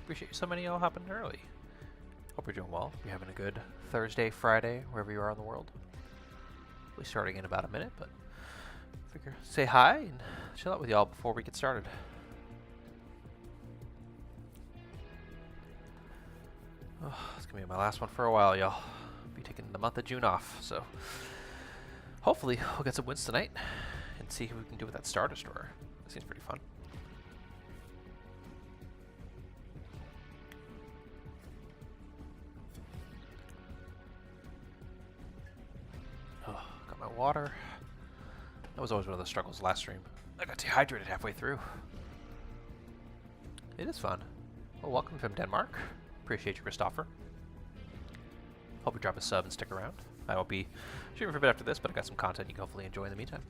Appreciate so many y'all hopping in early. Hope you're doing well. You're having a good Thursday, Friday, wherever you are in the world. We'll be starting in about a minute, but figure say hi and chill out with y'all before we get started. Oh, it's gonna be my last one for a while, y'all. Be taking the month of June off, so hopefully we'll get some wins tonight and see who we can do with that Star Destroyer. That seems pretty fun. Oh, got my water. That was always one of the struggles last stream. I got dehydrated halfway through. It is fun. Well, welcome from Denmark. Appreciate you, Christopher. Hope you drop a sub and stick around. I will be streaming for a bit after this, but I got some content you can hopefully enjoy in the meantime.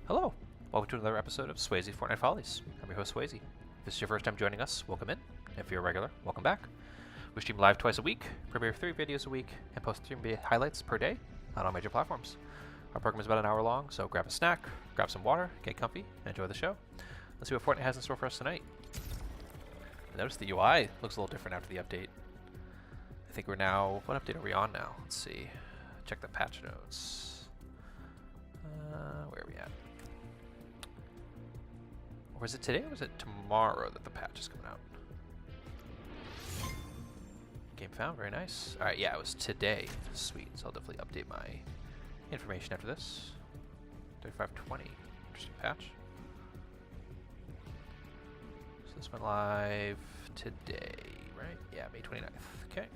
Hello, welcome to another episode of Swayze Fortnite Follies. I'm your host, Swayze. If this is your first time joining us, welcome in. If you're a regular, welcome back. We stream live twice a week, premiere 3 videos a week, and post 3 highlights per day on all major platforms. Our program is about an hour long, so grab a snack, grab some water, get comfy, and enjoy the show. Let's see what Fortnite has in store for us tonight. Notice the UI looks a little different after the update. I think we're now, what update are we on now? Let's see. Check the patch notes. Where are we at? Or is it today or was it tomorrow that the patch is coming out? Game found, very nice. Alright, yeah, it was today. Sweet, so I'll definitely update my information after this. 3520, interesting patch. So this went live today, right? Yeah, May 29th, okay.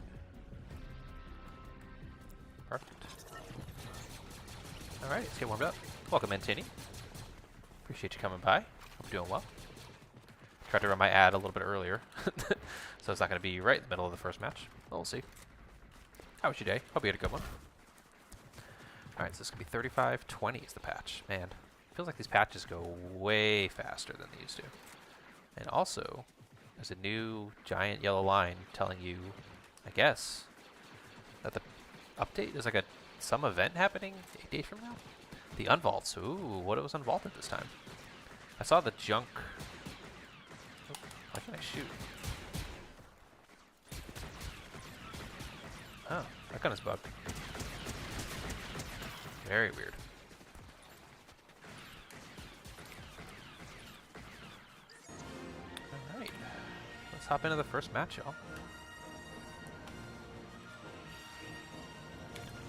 Perfect. Alright, let's get warmed up. Welcome in, Tinny. Appreciate you coming by. Hope you're doing well. Tried to run my ad a little bit earlier, so it's not going to be right in the middle of the first match. But we'll see. How was your day? Hope you had a good one. Alright, so this is going to be 3520 is the patch. Man, feels like these patches go way faster than they used to. And also, there's a new giant yellow line telling you, I guess, that the update is like some event happening 8 days from now. The unvaults. Ooh, what it was unvaulted this time. I saw the junk. Oh, why can't I shoot? Oh, that gun is bugged. Very weird. Alright. Let's hop into the first match, y'all.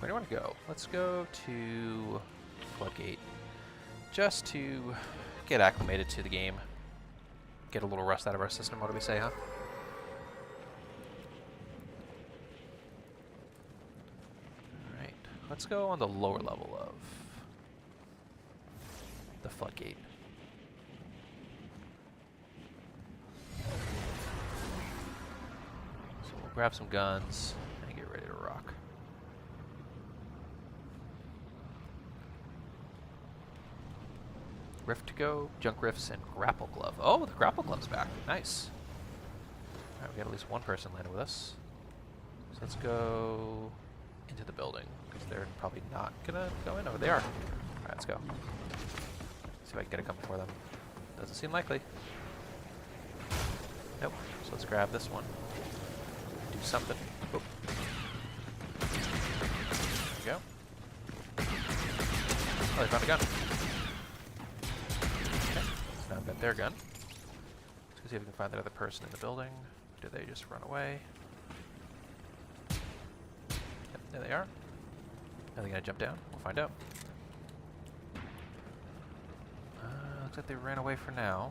Where do you want to go? Let's go to Floodgate. Just to get acclimated to the game. Get a little rust out of our system, what do we say, huh? Alright, let's go on the lower level of the Floodgate. So we'll grab some guns and get ready to rock. Rift to go, junk rifts, and grapple glove. Oh, the grapple glove's back. Nice. Alright, we got at least one person landed with us. So let's go into the building, because they're probably not gonna go in. Oh, they are. Alright, let's go. See if I can get a gun before them. Doesn't seem likely. Nope. So let's grab this one. Do something. Oop. There we go. Oh, they found a gun. Now I've got their gun. Let's go see if we can find that other person in the building. Did they just run away? Yep, there they are. Are they gonna jump down? We'll find out. Looks like they ran away for now.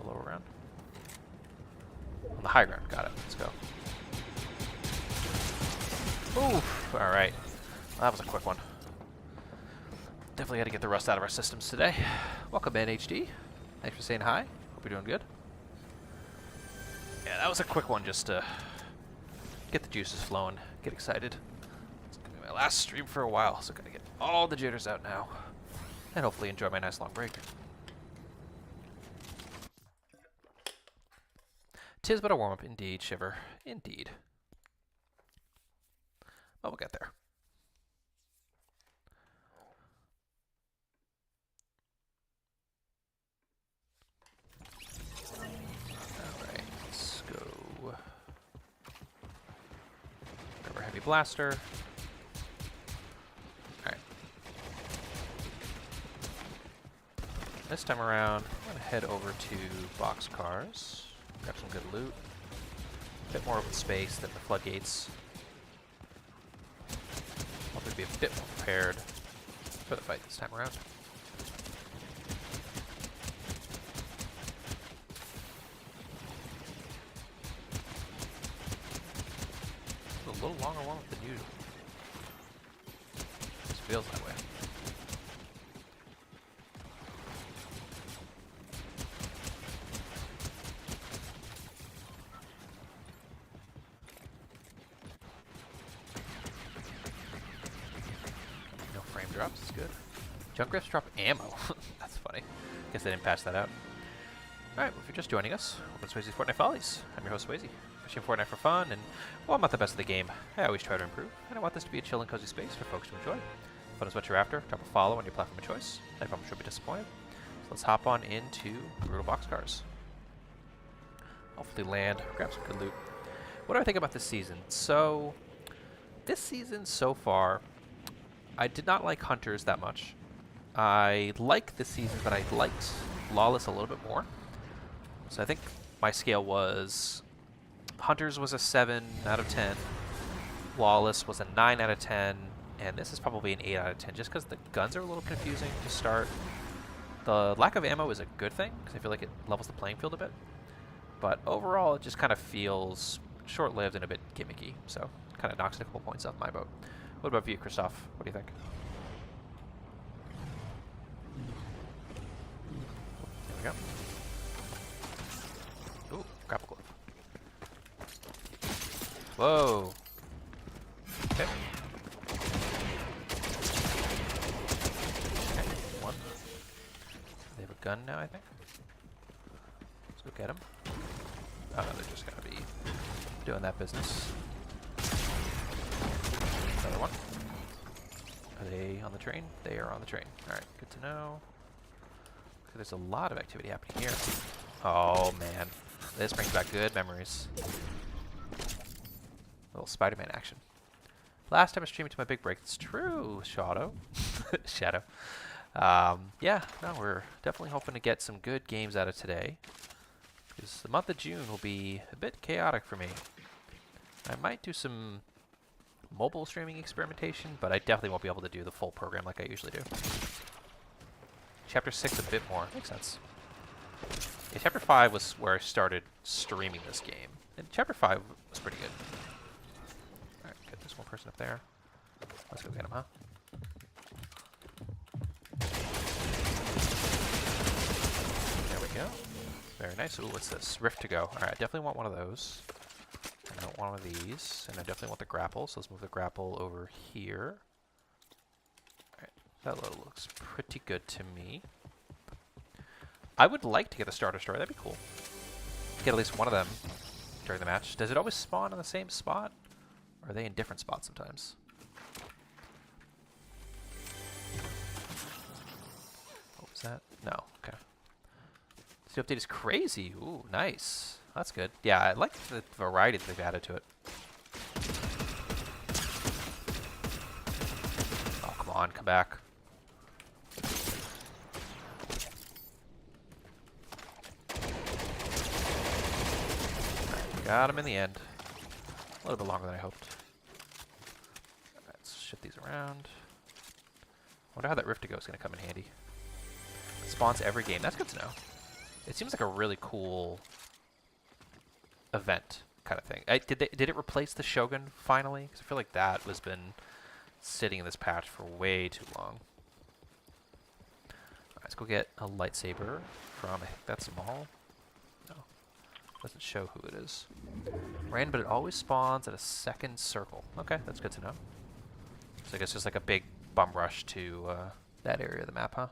The lower ground. On the high ground, got it. Let's go. Oof! Alright. Well, that was a quick one. Definitely got to get the rust out of our systems today. Welcome in, HD. Thanks for saying hi. Hope you're doing good. Yeah, that was a quick one just to get the juices flowing, get excited. It's going to be my last stream for a while, so I'm going to get all the jitters out now. And hopefully enjoy my nice long break. 'Tis but a warm-up, indeed, Shiver. Indeed. Well, we'll get there. Alright, let's go. Grab our heavy blaster. Alright. This time around, I'm going to head over to boxcars. Grab some good loot. A bit more open space than the floodgates. Hopefully be a bit more prepared for the fight this time around. It's a little longer one than usual. Just feels that way. Drops is good. Junkrat's drop ammo. That's funny. Guess they didn't patch that out. Alright, well, if you're just joining us, welcome to Swayze's Fortnite Follies. I'm your host, Swayze. Pushing Fortnite for fun, and while I'm not the best of the game, I always try to improve, and I want this to be a chill and cozy space for folks to enjoy. If fun is what you're after, drop a follow on your platform of choice. I promise you'll be disappointed. So let's hop on into Brutal Boxcars. Hopefully land, grab some good loot. What do I think about this season? So, this season so far, I did not like Hunters that much. I like this season, but I liked Lawless a little bit more. So I think my scale was Hunters was a 7 out of 10, Lawless was a 9 out of 10, and this is probably an 8 out of 10 just because the guns are a little confusing to start. The lack of ammo is a good thing because I feel like it levels the playing field a bit. But overall, it just kind of feels short-lived and a bit gimmicky, so kind of knocks a couple points off my boat. What about you, Christoph? What do you think? There we go. Ooh, grapple glove. Whoa. Okay. Okay, one. They have a gun now, I think. Let's go get them. Oh no, they're just gonna be doing that business. Another one. Are they on the train? They are on the train. Alright, good to know. Okay, there's a lot of activity happening here. Oh man. This brings back good memories. Little Spider-Man action. Last time I streamed to my big break. It's true, Shadow. Shadow. Yeah, no, we're definitely hoping to get some good games out of today. Because the month of June will be a bit chaotic for me. I might do some mobile streaming experimentation, but I definitely won't be able to do the full program like I usually do. Chapter 6 a bit more. Makes sense. Yeah, Chapter 5 was where I started streaming this game. And Chapter 5 was pretty good. Alright, good. There's one person up there. Let's go get him, huh? There we go. Very nice. Ooh, what's this? Rift to go. Alright, I definitely want one of those. I don't want one of these, and I definitely want the grapple, so let's move the grapple over here. Alright, that load looks pretty good to me. I would like to get the Star Destroyer, that'd be cool. Get at least one of them during the match. Does it always spawn in the same spot? Or are they in different spots sometimes? What was that? No, okay. The update is crazy. Ooh, nice. That's good. Yeah, I like the variety that they've added to it. Oh, come on, come back. Right, got him in the end. A little bit longer than I hoped. Right, let's shift these around. Wonder how that Rift to Go is going to come in handy. It spawns every game. That's good to know. It seems like a really cool event kind of thing. Did it replace the Shogun finally? Because I feel like that has been sitting in this patch for way too long. Alright, let's go get a lightsaber from, I think that's Maul. No, doesn't show who it is. Random, but it always spawns at a second circle. Okay, that's good to know. So I guess just like a big bum rush to that area of the map, huh?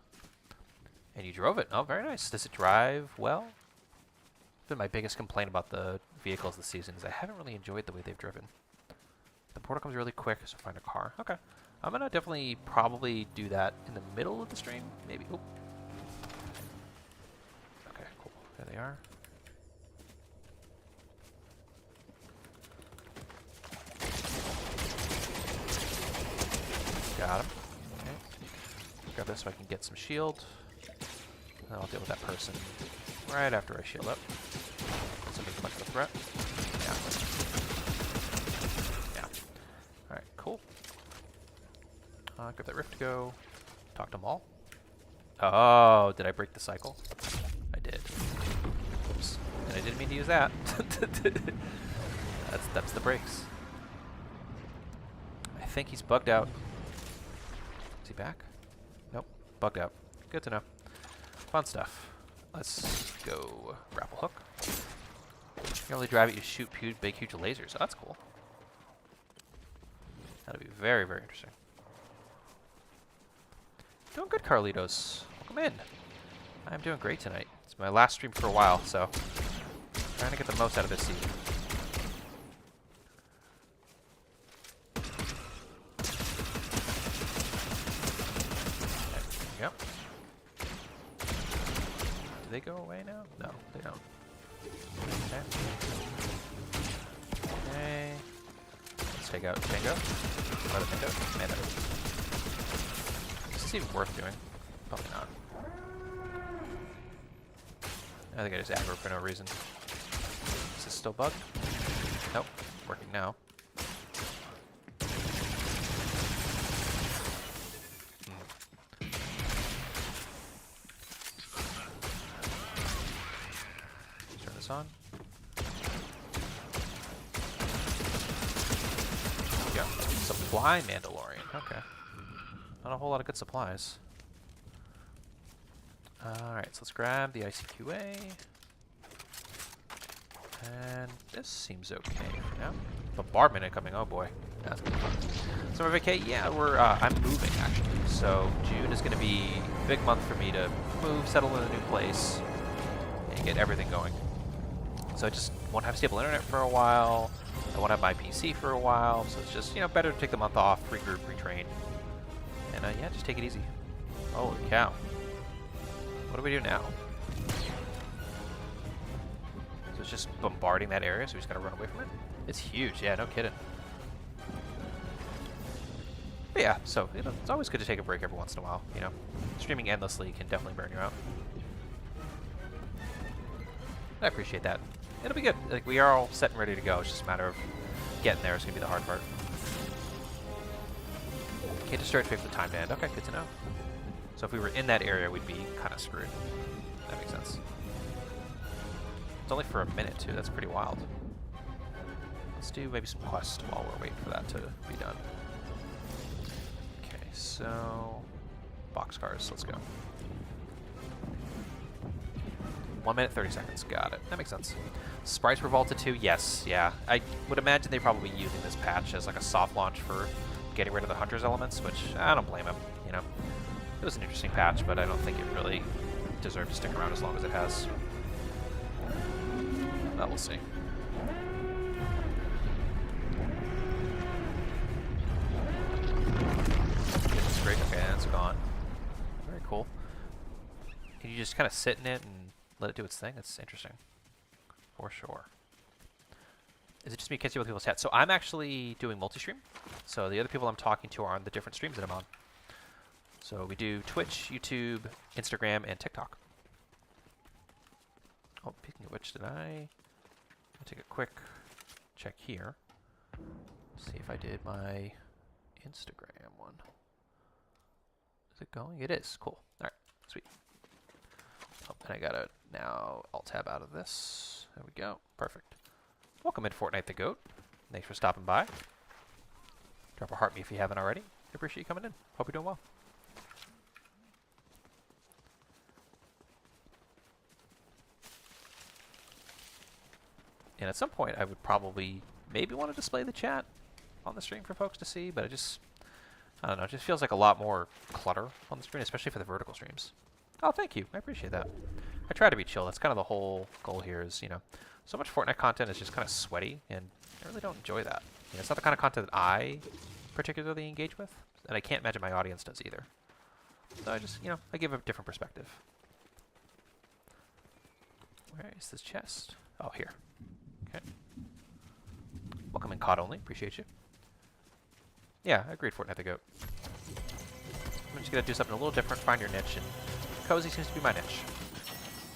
And you drove it. Oh, very nice. Does it drive well? been my biggest complaint about the vehicles this season is I haven't really enjoyed the way they've driven. The portal comes really quick, so find a car. Okay. I'm gonna definitely probably do that in the middle of the stream, maybe. Oop. Okay, cool. There they are. Got him. Okay. Grab this so I can get some shield. And I'll deal with that person right after I shield up. Something much of a threat. Yeah. Yeah. Alright, cool. Grab that rift to go. Talk to them all. Oh, did I break the cycle? I did. Oops. And I didn't mean to use that. That's the brakes. I think he's bugged out. Is he back? Nope. Bugged out. Good to know. Fun stuff. Let's go grapple hook. You can only drive it, you shoot big, huge lasers. Oh, that's cool. That'll be very, very interesting. Doing good, Carlitos. Welcome in. I'm doing great tonight. It's my last stream for a while, so trying to get the most out of this season. There we go. Do they go away now? No, they don't. Okay. Okay. Let's take out Tango. Let it Tango. Man, is this even worth doing? Probably not. I think I just aggro for no reason. Is this still bugged? Nope. Working now. Turn this on. Yeah. Supply Mandalorian. Okay. Not a whole lot of good supplies. Alright, so let's grab the ICQA. And this seems okay for now. Bombardment incoming, oh boy. That's gonna be fun. Summer vacay, yeah, I'm moving actually. So June is gonna be a big month for me to move, settle in a new place, and get everything going. So I just won't have stable internet for a while. I won't have my PC for a while, so it's just, better to take the month off, regroup, retrain. And yeah, just take it easy. Holy cow. What do we do now? So it's just bombarding that area, so we just gotta run away from it? It's huge, yeah, no kidding. But yeah, so it's always good to take a break every once in a while, Streaming endlessly can definitely burn you out. I appreciate that. It'll be good. Like, we are all set and ready to go. It's just a matter of getting there. It's gonna be the hard part. Can't destroy it for the time to end. Okay, good to know. So if we were in that area, we'd be kind of screwed. That makes sense. It's only for a minute, too. That's pretty wild. Let's do maybe some quests while we're waiting for that to be done. Okay, so... boxcars. Let's go. 1 minute, 30 seconds. Got it. That makes sense. Sprites were vaulted too? Yes, yeah. I would imagine they're probably using this patch as like a soft launch for getting rid of the Hunter's elements, which I don't blame him, It was an interesting patch, but I don't think it really deserved to stick around as long as it has. But we'll see. It's great. Okay, that's gone. Very cool. Can you just kind of sit in it and let it do its thing? That's interesting. For sure. Is it just me? Can't see what people's chat. So I'm actually doing multi-stream. So the other people I'm talking to are on the different streams that I'm on. So we do Twitch, YouTube, Instagram, and TikTok. Oh, speaking of which, I'll take a quick check here. See if I did my Instagram one. Is it going? It is. Cool. All right. Sweet. Oh, and I gotta now Alt-Tab out of this. There we go. Perfect. Welcome in, Fortnite the Goat. Thanks for stopping by. Drop a heart me if you haven't already. I appreciate you coming in. Hope you're doing well. And at some point, I would probably maybe want to display the chat on the stream for folks to see, but I don't know, it just feels like a lot more clutter on the screen, especially for the vertical streams. Oh, thank you. I appreciate that. I try to be chill. That's kind of the whole goal here is, you know, so much Fortnite content is just kind of sweaty, and I really don't enjoy that. You know, it's not the kind of content that I particularly engage with, and I can't imagine my audience does either. So I just, you know, I give a different perspective. Where is this chest? Oh, here. Okay. Welcome in COD only. Appreciate you. Yeah, I agreed, Fortnite the GOAT. I'm just going to do something a little different, find your niche, and cozy seems to be my niche.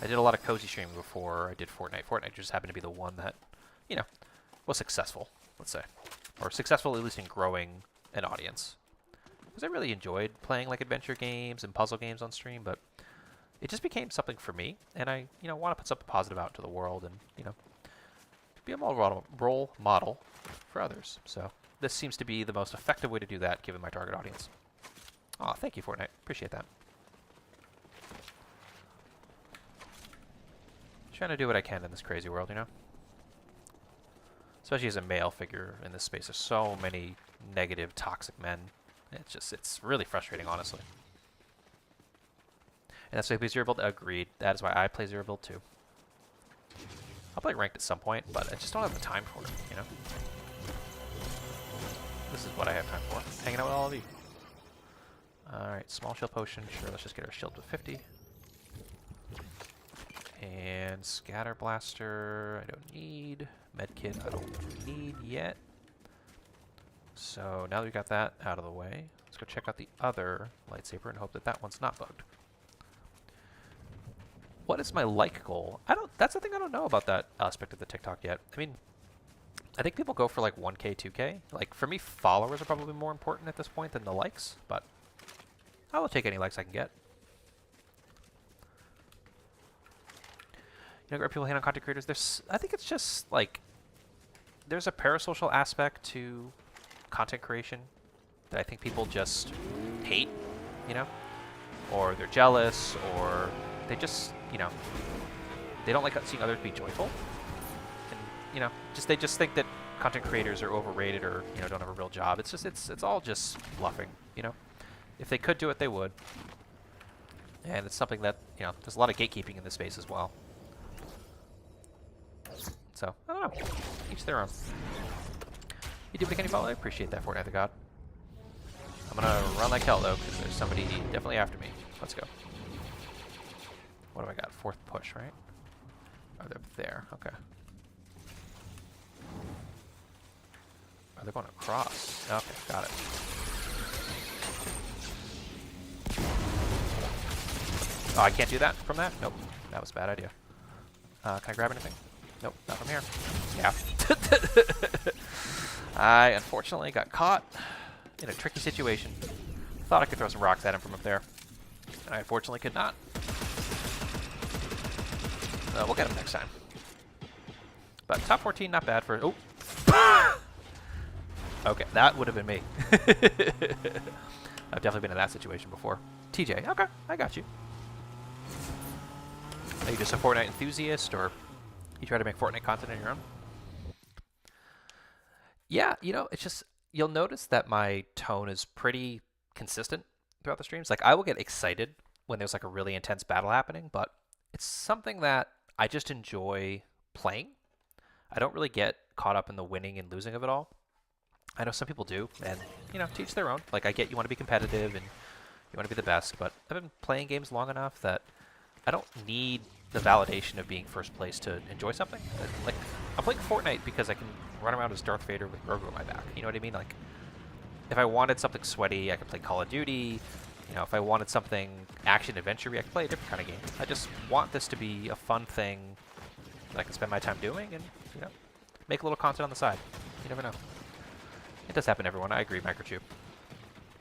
I did a lot of cozy streaming before I did Fortnite. Fortnite just happened to be the one that, you know, was successful, let's say. Or successful at least in growing an audience. Because I really enjoyed playing like adventure games and puzzle games on stream, but it just became something for me, and I, you know, want to put something positive out into the world and, you know, be a role model for others. So this seems to be the most effective way to do that given my target audience. Aw, thank you, Fortnite. Appreciate that. Trying to do what I can in this crazy world, you know? Especially as a male figure in this space. There's so many negative, toxic men. It's just, it's really frustrating, honestly. And that's why I play Zero Build. Agreed. That is why I play Zero Build too. I'll play ranked at some point, but I just don't have the time for it, you know? This is what I have time for. Hanging out with all of you. Alright, small shield potion. Sure, let's just get our shield to 50. And scatter blaster, I don't need. Medkit, I don't need yet. So now that we got that out of the way, let's go check out the other lightsaber and hope that that one's not bugged. What is my like goal? That's the thing I don't know about that aspect of the TikTok yet. I mean, I think people go for like 1K, 2K. Like for me, followers are probably more important at this point than the likes, but I will take any likes I can get. You know, people hate on content creators. I think it's just like there's a parasocial aspect to content creation that I think people just hate, you know, or they're jealous, or they just, you know, they don't like seeing others be joyful, and you know, they just think that content creators are overrated or, you know, don't have a real job. It's just it's all just bluffing, you know. If they could do it, they would, and it's something that, you know, there's a lot of gatekeeping in this space as well. So, I don't know. Each their own. You do what you can, follow? I appreciate that, Fortnite the God. I'm gonna run like hell, though, because there's somebody definitely after me. Let's go. What do I got? Fourth push, right? Oh, they're there. Okay. Oh, they're going across. Okay, got it. Oh, I can't do that from that? Nope. That was a bad idea. Can I grab anything? Nope, not from here. Yeah. I unfortunately got caught in a tricky situation. Thought I could throw some rocks at him from up there, and I unfortunately could not. We'll get him next time. But top 14, not bad for... Oh! Okay, that would have been me. I've definitely been in that situation before. TJ, okay, I got you. Are you just a Fortnite enthusiast, or you try to make Fortnite content on your own? Yeah, you know, it's just, you'll notice that my tone is pretty consistent throughout the streams. Like, I will get excited when there's like a really intense battle happening, but it's something that I just enjoy playing. I don't really get caught up in the winning and losing of it all. I know some people do, and, you know, to each their own. Like, I get you want to be competitive and you want to be the best, but I've been playing games long enough that I don't need the validation of being first place to enjoy something. Like, I'm playing Fortnite because I can run around as Darth Vader with Grogu on my back. You know what I mean? Like, if I wanted something sweaty, I could play Call of Duty. You know, if I wanted something action-adventure-y, I could play a different kind of game. I just want this to be a fun thing that I can spend my time doing and, you know, make a little content on the side. You never know. It does happen to everyone. I agree, Microchip.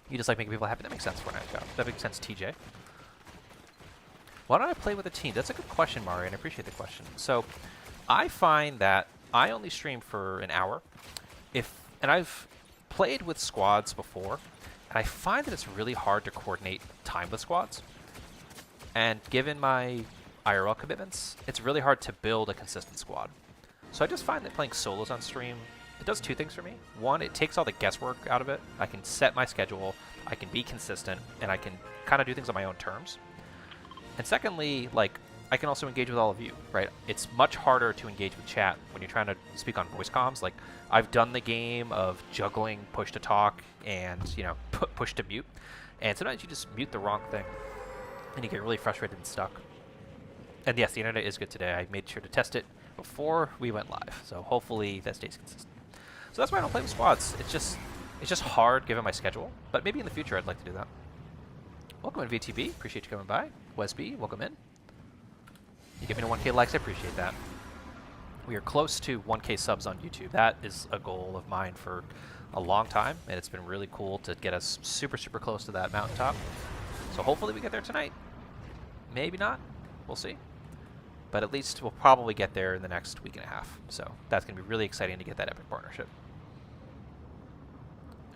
You just like making people happy. That makes sense, Fortnite. That makes sense, TJ. Why don't I play with a team? That's a good question, Mario, and I appreciate the question. So, I find that I only stream for an hour. And I've played with squads before, and I find that it's really hard to coordinate time with squads. And given my IRL commitments, it's really hard to build a consistent squad. So I just find that playing solos on stream, it does two things for me. One, it takes all the guesswork out of it. I can set my schedule, I can be consistent, and I can kind of do things on my own terms. And secondly, like, I can also engage with all of you, right? It's much harder to engage with chat when you're trying to speak on voice comms. Like, I've done the game of juggling push to talk and, you know, push to mute. And sometimes you just mute the wrong thing, and you get really frustrated and stuck. And yes, the internet is good today. I made sure to test it before we went live, so hopefully that stays consistent. So that's why I don't play with squads. It's just hard given my schedule, but maybe in the future I'd like to do that. Welcome in VTB. Appreciate you coming by. Wesby, welcome in. You give me 1K likes, I appreciate that. We are close to 1K subs on YouTube. That is a goal of mine for a long time, and it's been really cool to get us super, super close to that mountaintop. So hopefully we get there tonight. Maybe not. We'll see. But at least we'll probably get there in the next week and a half. So that's going to be really exciting to get that epic partnership.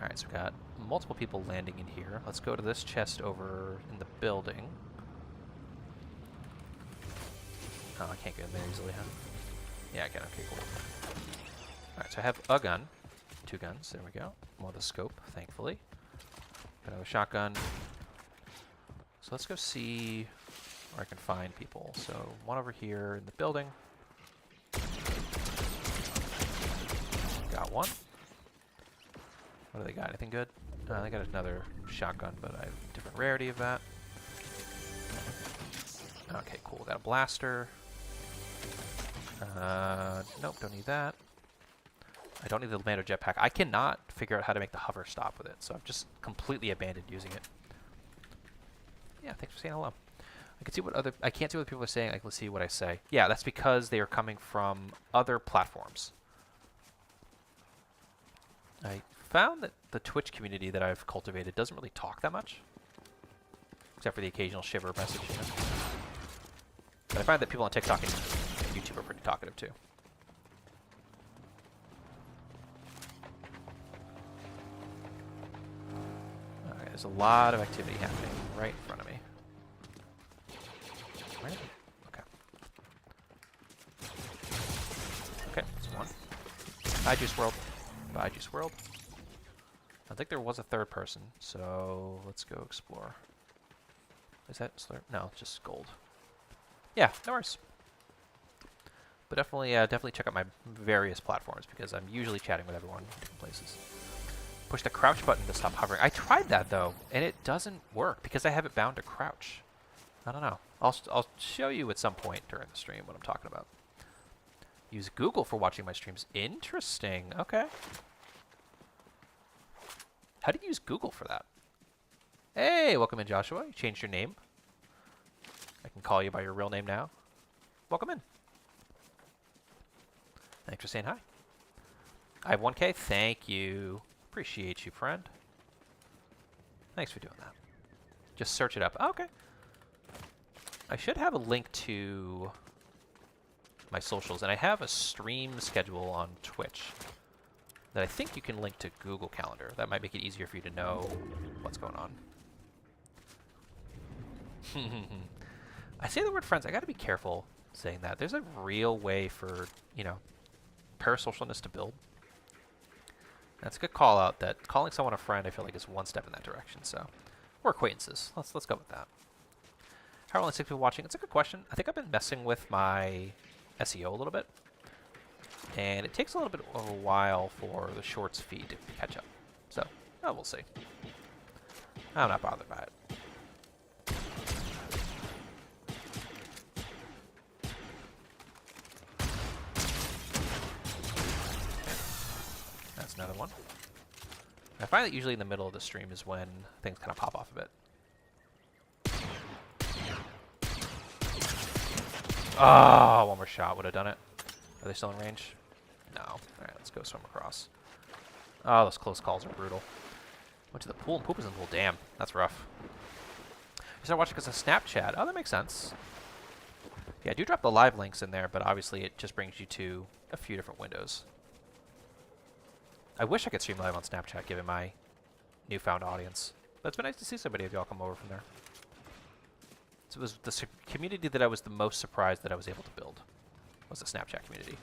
All right, so we've got multiple people landing in here. Let's go to this chest over in the building. Oh, I can't get in there easily, huh? Yeah, I can. Okay, cool. All right, so I have a gun. 2 guns. There we go. More of the scope, thankfully. Got another shotgun. So let's go see where I can find people. So one over here in the building. Got one. What do they got? Anything good? They got another shotgun, but I have a different rarity of that. Okay, cool. Got a blaster. Nope, don't need that. I don't need the Lando jetpack. I cannot figure out how to make the hover stop with it, so I've just completely abandoned using it. Yeah, thanks for saying hello. I can see what other. I can't see what people are saying. Let's see what I say. Yeah, that's because they are coming from other platforms. I found that the Twitch community that I've cultivated doesn't really talk that much, except for the occasional shiver message. You know? But I find that people on TikTok and YouTube are pretty talkative too. Okay, there's a lot of activity happening right in front of me. Right? Okay. Okay, that's one. Bye, Juice World. Bye, Juice World. I think there was a third person, so let's go explore. Is that slurp? No, it's just gold. Yeah, no worries. But definitely check out my various platforms because I'm usually chatting with everyone in different places. Push the crouch button to stop hovering. I tried that though, and it doesn't work because I have it bound to crouch. I don't know. I'll show you at some point during the stream what I'm talking about. Use Google for watching my streams. Interesting. Okay. How do you use Google for that? Hey, welcome in, Joshua. You changed your name. I can call you by your real name now. Welcome in. Thanks for saying hi. I have 1K. Thank you. Appreciate you, friend. Thanks for doing that. Just search it up. Oh, okay. I should have a link to my socials, and I have a stream schedule on Twitch that I think you can link to Google Calendar. That might make it easier for you to know what's going on. I say the word friends. I got to be careful saying that. There's a real way for, you know, parasocialness to build. That's a good call out. That calling someone a friend, I feel like, is one step in that direction. So we're acquaintances. Let's go with that. How are only 6 people watching? It's a good question. I think I've been messing with my SEO a little bit, and it takes a little bit of a while for the shorts feed to catch up. So, we'll see. I'm not bothered by it. That's another one. I find that usually in the middle of the stream is when things kind of pop off a bit. Oh, one more shot would have done it. Are they still in range? No. All right, let's go swim across. Oh, those close calls are brutal. Went to the pool and poop is in the pool. Damn, that's rough. You start watching because of Snapchat. Oh, that makes sense. Yeah, I do drop the live links in there, but obviously it just brings you to a few different windows. I wish I could stream live on Snapchat given my newfound audience. But it's been nice to see somebody of y'all come over from there. So it was the community that I was the most surprised that I was able to build. Was the Snapchat community.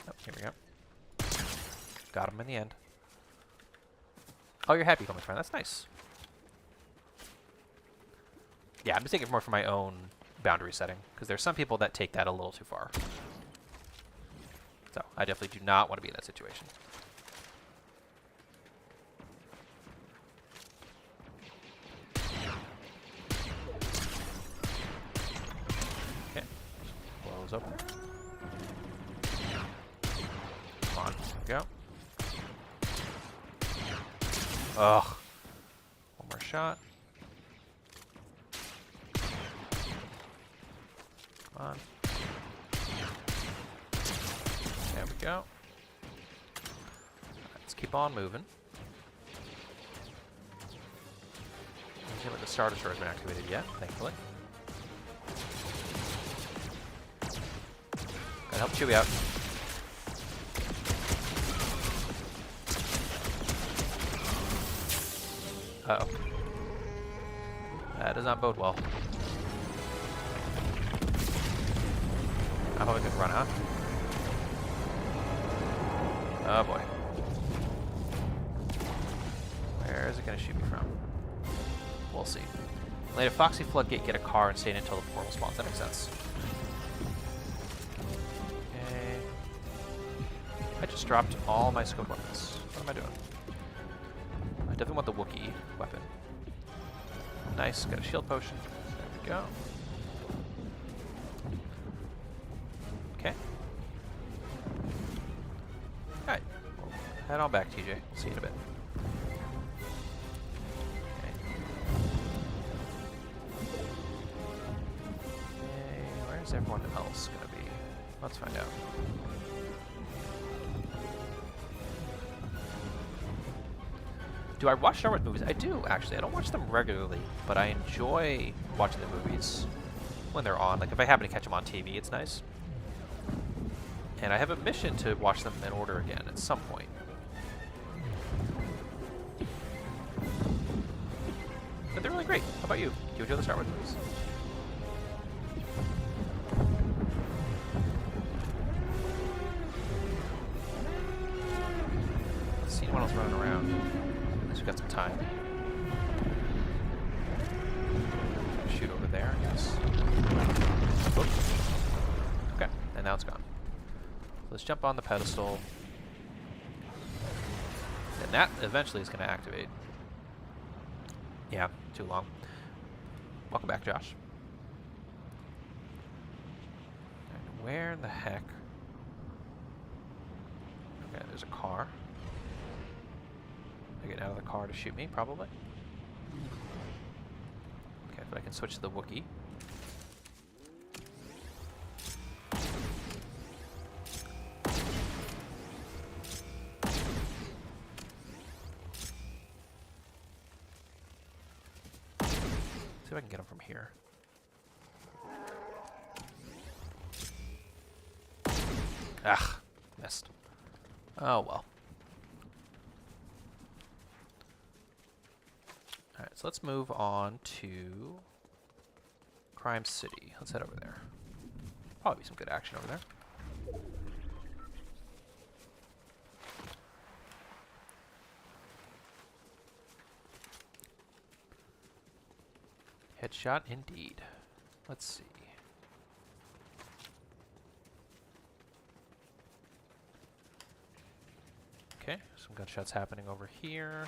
Oh, here we go. Got him in the end. Oh, you're happy, my friend. That's nice. Yeah, I'm just taking it more for my own boundary setting, because there's some people that take that a little too far. So I definitely do not want to be in that situation. Okay, close open. Come on, go. Ugh. One more shot. Come on. There we go. Let's keep on moving. Let's see what the star destroyer has been activated yet, thankfully. Gotta help Chewie out. Uh-oh. That does not bode well. I probably could run, huh? Oh boy. Where is it going to shoot me from? We'll see. Let a Foxy Floodgate get a car and stay in until the portal spawns. That makes sense. Okay. I just dropped all my scope weapons. What am I doing? I definitely want the Wookiee weapon. Nice. Got a shield potion. There we go. Okay. Alright. Head on back, TJ. See you in a bit. Okay. Where's everyone else going to be? Let's find out. Do I watch Star Wars movies? I do, actually. I don't watch them regularly, but I enjoy watching the movies when they're on. Like, if I happen to catch them on TV, it's nice. And I have a mission to watch them in order again at some point. But they're really great. How about you? Do you enjoy the Star Wars movies? Let's see anyone else running around. At least we've got some time. Shoot over there, I guess. Oops. Okay, and now it's gone. Let's jump on the pedestal. And that eventually is going to activate. Yeah, too long. Welcome back, Josh. And where in the heck? Okay, there's a car. They're getting out of the car to shoot me, probably. Okay, but I can switch to the Wookiee. See if I can get him from here. Ah, missed. Oh well. Alright, so let's move on to Crime City. Let's head over there. Probably be some good action over there. Headshot indeed. Let's see. Okay, some gunshots happening over here.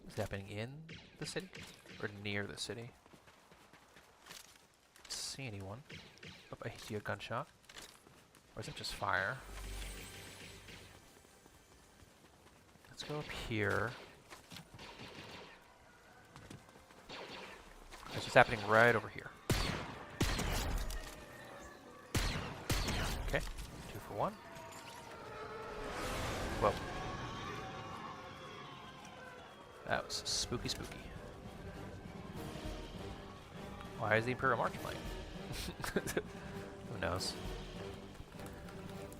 Is it happening in the city? Or near the city? Don't see anyone. Oh, I see a gunshot. Or is it just fire? Let's go up here. It's just happening right over here. Okay, 2 for 1. Whoa. That was spooky, spooky. Why is the Imperial March playing? Who knows?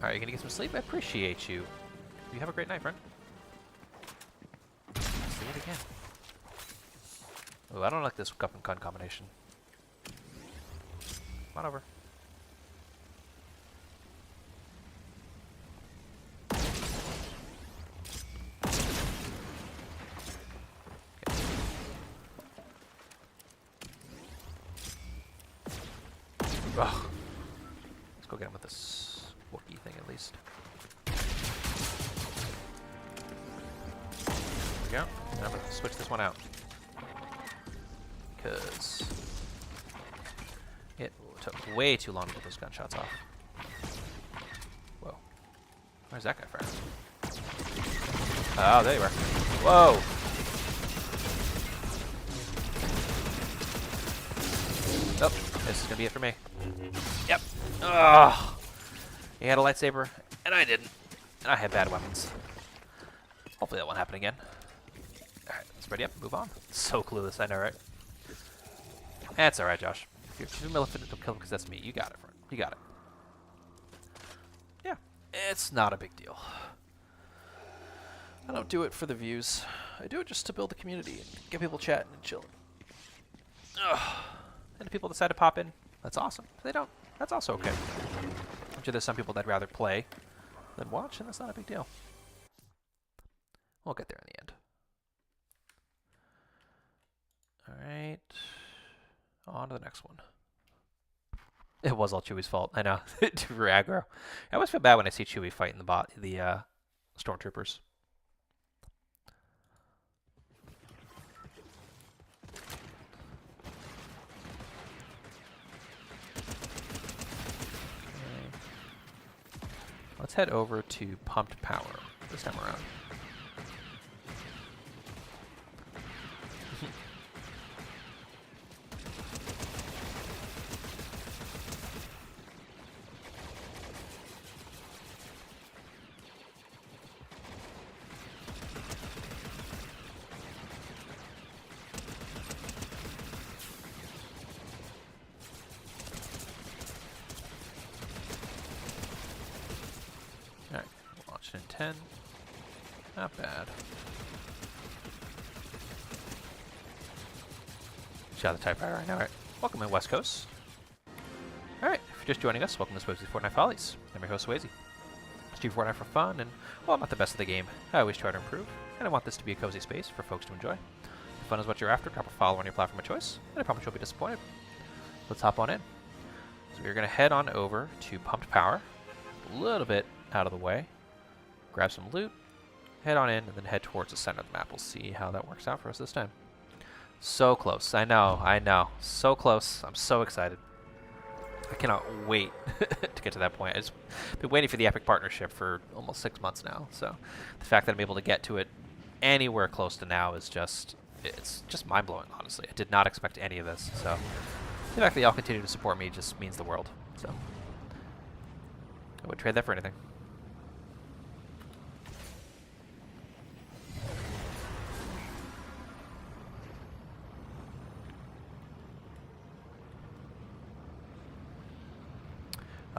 Alright, you gonna get some sleep? I appreciate you. You have a great night, friend. See it again. Oh, I don't like this cup and gun combination. Come on over. Ugh. Let's go get him with this Wookiee thing at least. There we go. And I'm going to switch this one out. Because it took way too long to get those gunshots off. Whoa. Where's that guy firing? Oh, there you are. Whoa! Oh, this is going to be it for me. Yep. Ugh. He had a lightsaber, and I didn't. And I had bad weapons. Hopefully that won't happen again. Alright, let's ready up and move on. So clueless, I know, right? That's alright, Josh. If you're too militant to kill him because that's me, you got it, friend. You got it. Yeah, it's not a big deal. I don't do it for the views. I do it just to build the community and get people chatting and chilling. Ugh. And if people decide to pop in, that's awesome. If they don't, that's also okay. I'm sure there's some people that'd rather play than watch, and that's not a big deal. We'll get there in the end. Alright. On to the next one. It was all Chewie's fault. I know. Too aggro. I always feel bad when I see Chewie fighting the stormtroopers. Let's head over to Pumped Power this time around. Alright, launch in 10. Not bad. Shot the TIE Fighter right now. Alright, welcome in West Coast. Alright, if you're just joining us, welcome to Swayze Fortnite Follies. I'm your host, Swayze. I do Fortnite for fun, and, well, I'm not the best at the game. I always try to improve, and I want this to be a cozy space for folks to enjoy. If fun is what you're after, drop a follow on your platform of choice, and I promise you'll be disappointed. Let's hop on in. So we're going to head on over to Pumped Power, a little bit out of the way, grab some loot, head on in, and then head towards the center of the map. We'll see how that works out for us this time. So close. I know. So close. I'm so excited. I cannot wait to get to that point. I've been waiting for the epic partnership for almost 6 months now. So the fact that I'm able to get to it anywhere close to now is just, it's just mind-blowing, honestly. I did not expect any of this. So the fact that y'all continue to support me just means the world. So I would trade that for anything.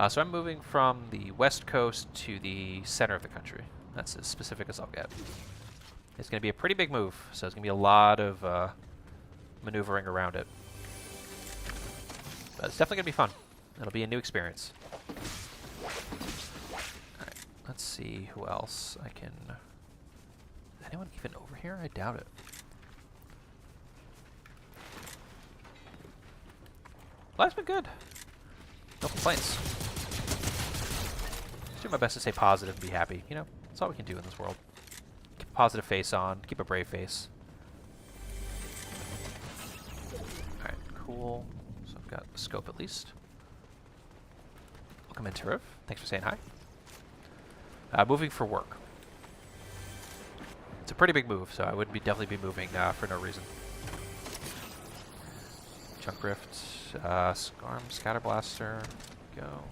So I'm moving from the west coast to the center of the country. That's as specific as I'll get. It's going to be a pretty big move, so it's going to be a lot of maneuvering around it. But it's definitely going to be fun. It'll be a new experience. Alright, let's see who else I can... Is anyone even over here? I doubt it. Life's been good. No complaints. Do my best to stay positive and be happy. You know, that's all we can do in this world. Keep a positive face on. Keep a brave face. Alright, cool. So I've got the scope at least. Welcome in, Turiv. Thanks for saying hi. Moving for work. It's a pretty big move, so I would definitely be moving for no reason. Chunk Rift, Scarm, Scatter Blaster, go.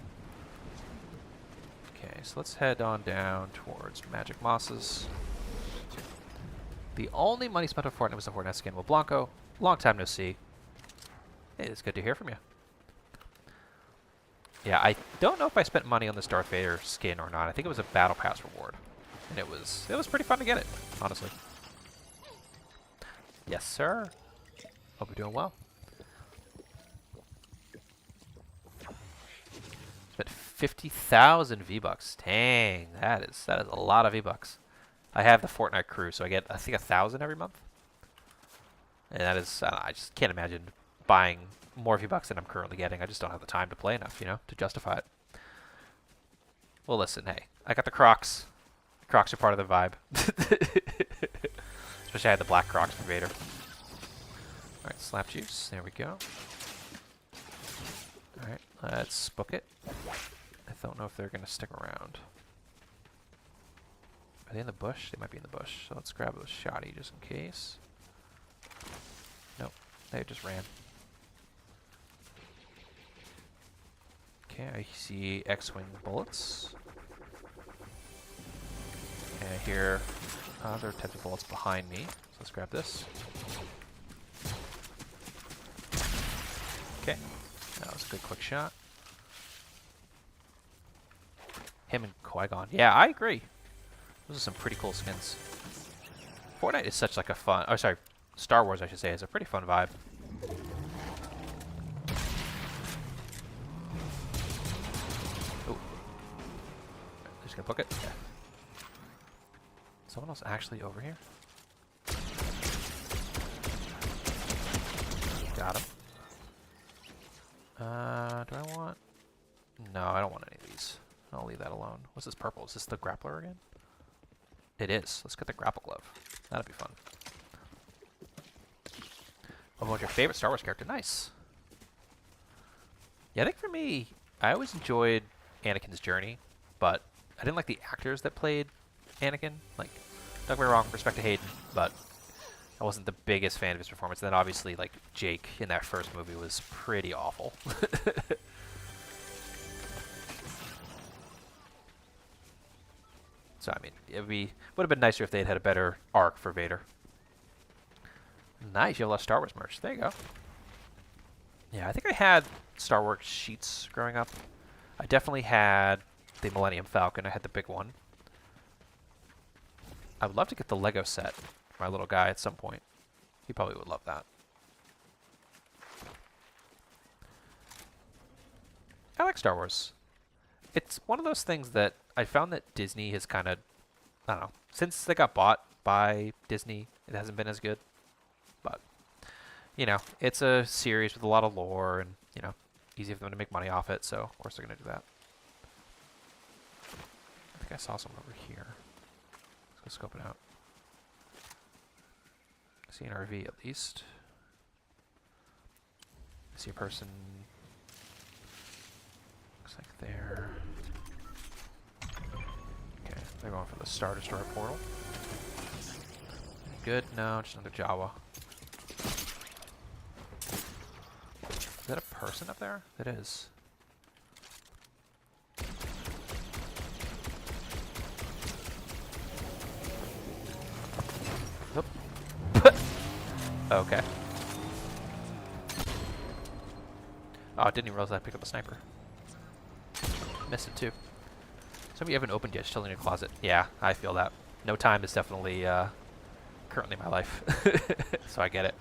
Okay, so let's head on down towards Magic Mosses. The only money spent on Fortnite was the Fortnite skin. Well, Blanco, long time no see. Hey, it's good to hear from you. Yeah, I don't know if I spent money on this Darth Vader skin or not. I think it was a Battle Pass reward. And it was pretty fun to get it, honestly. Yes, sir. Hope you're doing well. Spent 50,000 V-Bucks. Dang, that is a lot of V-Bucks. I have the Fortnite crew, so I get, I think, 1,000 every month. And that is, I just can't imagine buying more V-Bucks than I'm currently getting. I just don't have the time to play enough, you know, to justify it. Well, listen, hey, I got the Crocs. The Crocs are part of the vibe. Especially I had the black Crocs for Vader. Alright, slap juice. There we go. Alright, let's book it. I don't know if they're going to stick around. Are they in the bush? They might be in the bush. So let's grab a shotty just in case. Nope, they just ran. Okay, I see X-Wing bullets. And I hear other types of bullets behind me. So let's grab this. Okay, that was a good quick shot. Him and Qui-Gon. Yeah, I agree. Those are some pretty cool skins. Fortnite is such like a fun... Oh, sorry. Star Wars, I should say, is a pretty fun vibe. Ooh. Just gonna book it? Yeah. Someone else actually over here? Got him. Do I want... No, I don't want any of these. I'll leave that alone. What's this purple? Is this the grappler again? It is. Let's get the grapple glove. That'll be fun. Oh, what's your favorite Star Wars character? Nice. Yeah, I think for me, I always enjoyed Anakin's journey, but I didn't like the actors that played Anakin. Like, don't get me wrong, respect to Hayden, but I wasn't the biggest fan of his performance. And then obviously, like, Jake in that first movie was pretty awful. So, I mean, would have been nicer if they had a better arc for Vader. Nice, you have a lot of Star Wars merch. There you go. Yeah, I think I had Star Wars sheets growing up. I definitely had the Millennium Falcon. I had the big one. I would love to get the Lego set for my little guy at some point. He probably would love that. I like Star Wars. It's one of those things that I found that Disney has kind of, I don't know, since they got bought by Disney, it hasn't been as good. But, you know, it's a series with a lot of lore and, you know, easy for them to make money off it, so of course they're going to do that. I think I saw someone over here. Let's go scope it out. I see an RV at least. I see a person. Looks like they're... Okay, they're going for the Star Destroyer portal. Any good? No, just another Jawa. Is that a person up there? It is. Oop. Okay. Oh, I didn't even realize I picked up a sniper. Missed it too. Some of you haven't opened yet, still in your closet. Yeah, I feel that. No time is definitely currently my life. So I get it.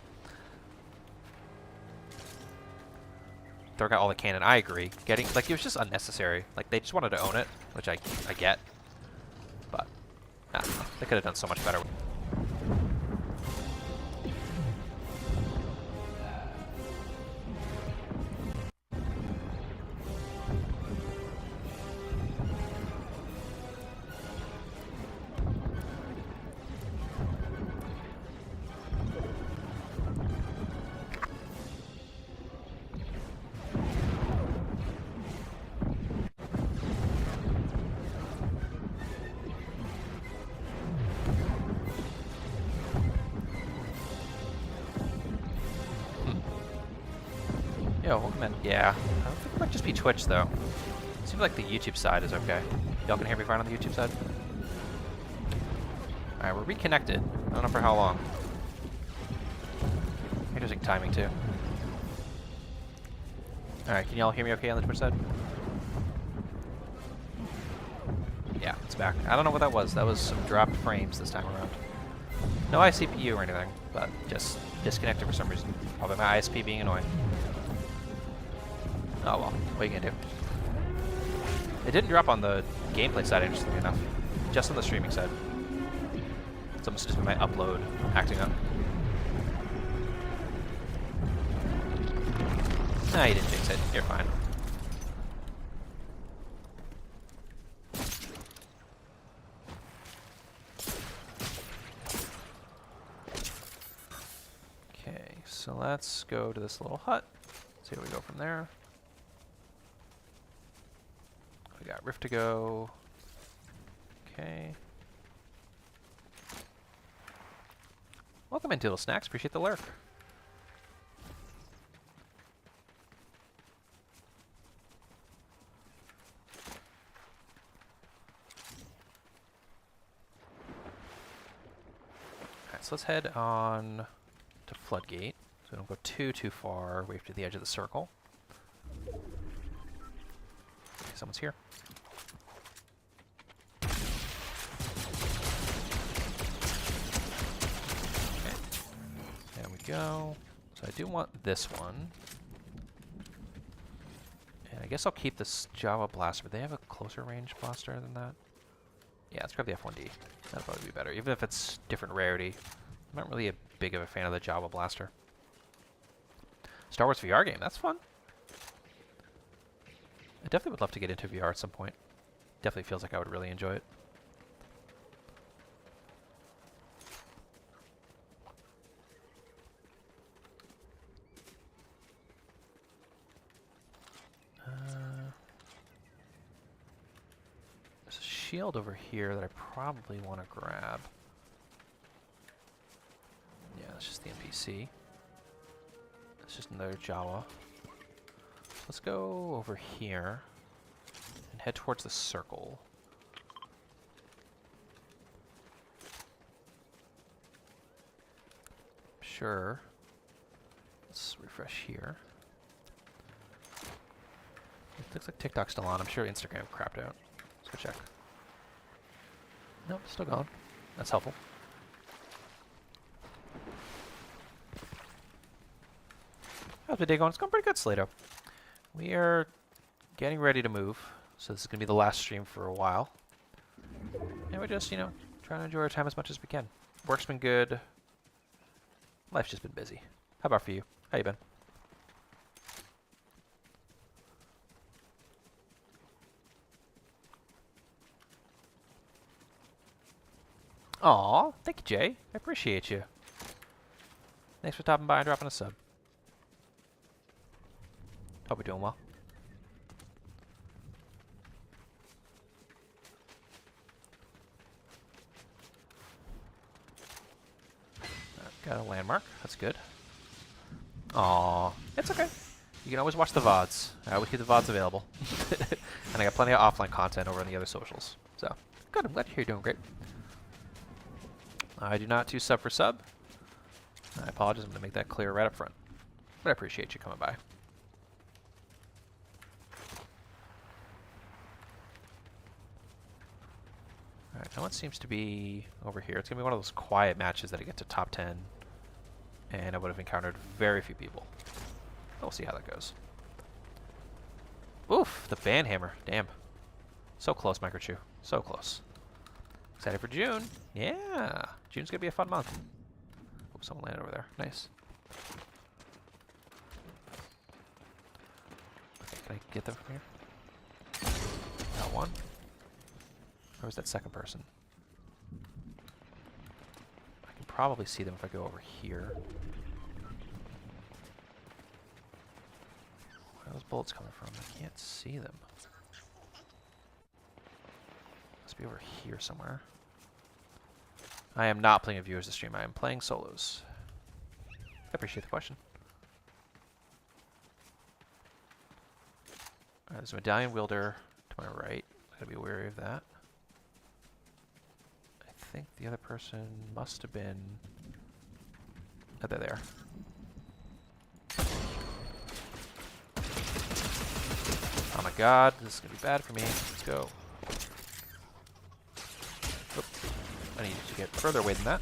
Throw out all the cannon. I agree. Getting like it was just unnecessary. Like they just wanted to own it, which I get. But I don't know. They could have done so much better. Yo, welcome in. Yeah, I don't think it might just be Twitch though. Seems like the YouTube side is okay. Y'all can hear me fine on the YouTube side? Alright, we're reconnected. I don't know for how long. Interesting timing too. Alright, can y'all hear me okay on the Twitch side? Yeah, it's back. I don't know what that was. That was some dropped frames this time around. No iCPU or anything, but just disconnected for some reason. Probably my ISP being annoying. Oh well, what are you gonna do? It didn't drop on the gameplay side, interestingly enough. Just on the streaming side. It's almost just been my upload acting up. Nah, you didn't jinx it. You're fine. Okay, so let's go to this little hut. See where we go from there. We got Rift to go. Okay. Welcome in, Doodle Snacks. Appreciate the lurk. Alright, so let's head on to Floodgate. So we don't go too far away to the edge of the circle. Okay, someone's here. Go. So I do want this one. And I guess I'll keep this Java blaster, but they have a closer range blaster than that. Yeah, let's grab the F1D. That'll probably be better, even if it's different rarity. I'm not really a big of a fan of the Java blaster. Star Wars VR game, that's fun. I definitely would love to get into VR at some point. Definitely feels like I would really enjoy it. Shield over here that I probably want to grab. Yeah, that's just the NPC. It's just another Jawa. So let's go over here and head towards the circle. Sure. Let's refresh here. It looks like TikTok's still on. I'm sure Instagram crapped out. Let's go check. Nope, still going. That's helpful. How's the day going? It's going pretty good, Slato. We are getting ready to move, so this is going to be the last stream for a while. And we're just, you know, trying to enjoy our time as much as we can. Work's been good. Life's just been busy. How about for you? How you been? Aw, thank you, Jay. I appreciate you. Thanks for stopping by and dropping a sub. Hope you're doing well. Got a landmark. That's good. Aw, it's okay. You can always watch the VODs. I always keep the VODs available. And I got plenty of offline content over on the other socials. So, good. I'm glad to hear you're doing great. I do not do sub for sub. I apologize. I'm going to make that clear right up front. But I appreciate you coming by. Alright, no one seems to be over here. It's going to be one of those quiet matches that I get to top 10. And I would have encountered very few people. We'll see how that goes. Oof, the band hammer. Damn. So close, Microchew. So close. Excited for June. Yeah. June's going to be a fun month. Oh, someone landed over there. Nice. Okay, can I get them from here? Got one. Where was that second person? I can probably see them if I go over here. Where are those bullets coming from? I can't see them. Must be over here somewhere. I am not playing a viewers to stream. I am playing solos. I appreciate the question. Alright, there's a medallion wielder to my right. I gotta be wary of that. I think the other person must have been... Oh, they're there. Oh my god, this is gonna be bad for me. Let's go. Oop. I need to get further away than that.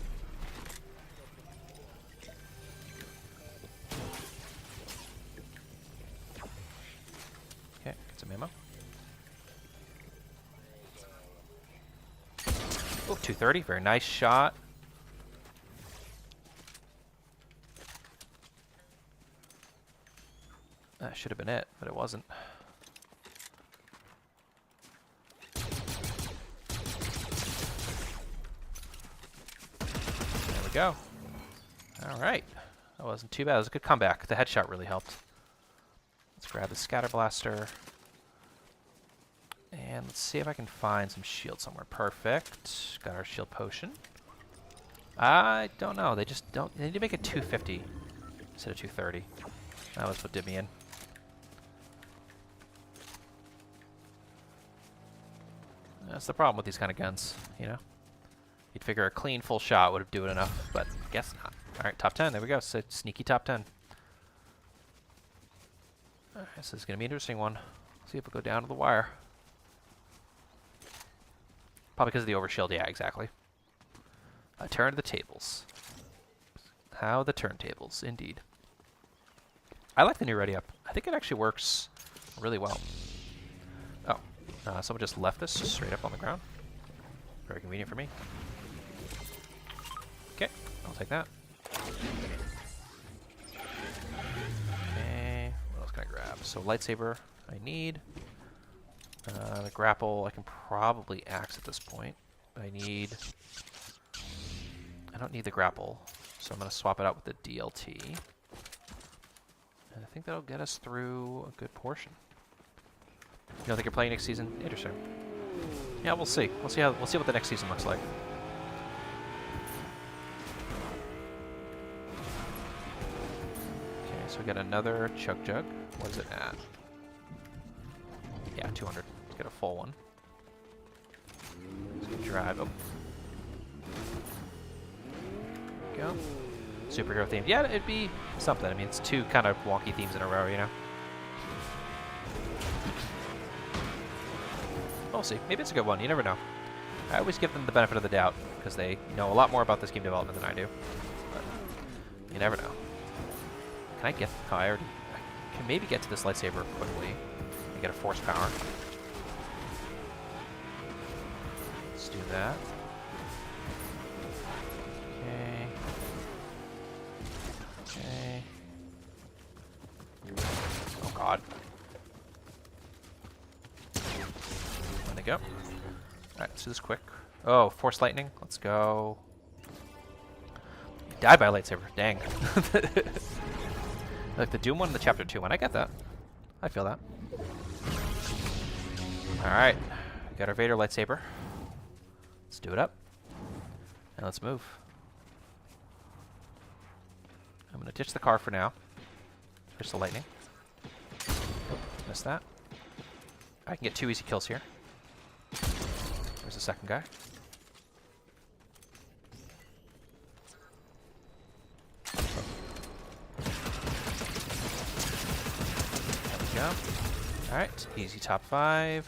Okay, get some ammo. Oh, 230, very nice shot. That should have been it, but it wasn't. There we go. Alright. That wasn't too bad. It was a good comeback. The headshot really helped. Let's grab the scatter blaster. And let's see if I can find some shield somewhere. Perfect. Got our shield potion. I don't know. They just don't... They need to make it 250 instead of 230. That was what did me in. That's the problem with these kind of guns, you know? You'd figure a clean full shot would do it enough, but I guess not. Alright, top 10. There we go. So sneaky top 10. Alright, so this is going to be an interesting one. See if we go down to the wire. Probably because of the overshield. Yeah, exactly. Turn the tables. How the turntables, indeed. I like the new ready up. I think it actually works really well. Oh, someone just left this straight up on the ground. Very convenient for me. Okay, I'll take that. Okay, what else can I grab? So lightsaber, I need. The grapple, I can probably axe at this point. I don't need the grapple, so I'm going to swap it out with the DLT. And I think that'll get us through a good portion. You don't think you're playing next season? Interesting. Yeah, we'll see. We'll see what the next season looks like. Okay, so we got another chug jug. What is it at? Yeah, 200. Let's get a full one. Let's drive. Oh. Go. Superhero themed. Yeah, it'd be something. I mean, it's two kind of wonky themes in a row, you know? We'll see. Maybe it's a good one. You never know. I always give them the benefit of the doubt because they know a lot more about this game development than I do. But you never know. Can I get... Oh, I can maybe get to this lightsaber quickly and get a force power. Let's do that. Okay. Okay. Oh god. Let it go. Alright, let's do this quick. Oh, force lightning. Let's go. You died by a lightsaber. Dang. Like the Doom one and the Chapter 2 one. I get that. I feel that. Alright. We got our Vader lightsaber. Let's do it up. And let's move. I'm going to ditch the car for now. Ditch the lightning. Oh, missed that. I can get 2 easy kills here. There's the second guy. There we go. Alright, easy top 5.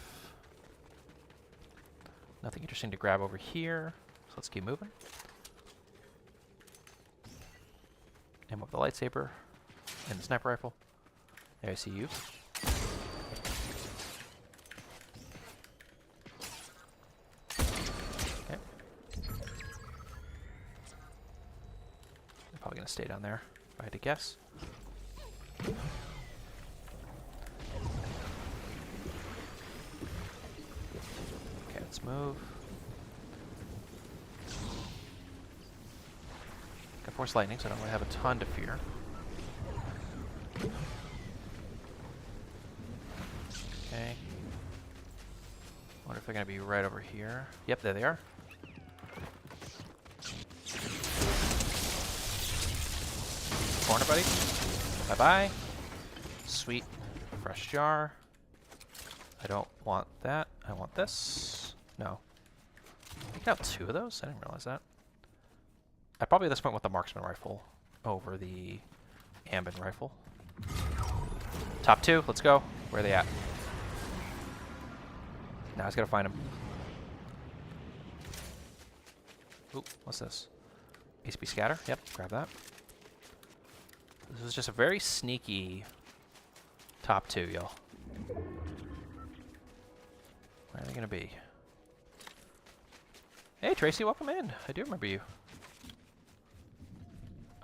Nothing interesting to grab over here, so let's keep moving. And with the lightsaber and the sniper rifle. There, I see you. Okay. They're probably going to stay down there, if I had to guess. Okay, let's move. Got force lightning, so I don't really have a ton to fear. Okay. Wonder if they're going to be right over here. Yep, there they are. Corner, buddy. Bye-bye. Sweet. Fresh jar. I don't want that. I want this. No. I got 2 of those? I didn't realize that. I probably at this point want the marksman rifle over the ambin rifle. Top 2, let's go. Where are they at? Now I just gotta find them. Ooh, what's this? ACP scatter? Yep, grab that. This is just a very sneaky top 2, y'all. Where are they gonna be? Hey, Tracy, welcome in. I do remember you.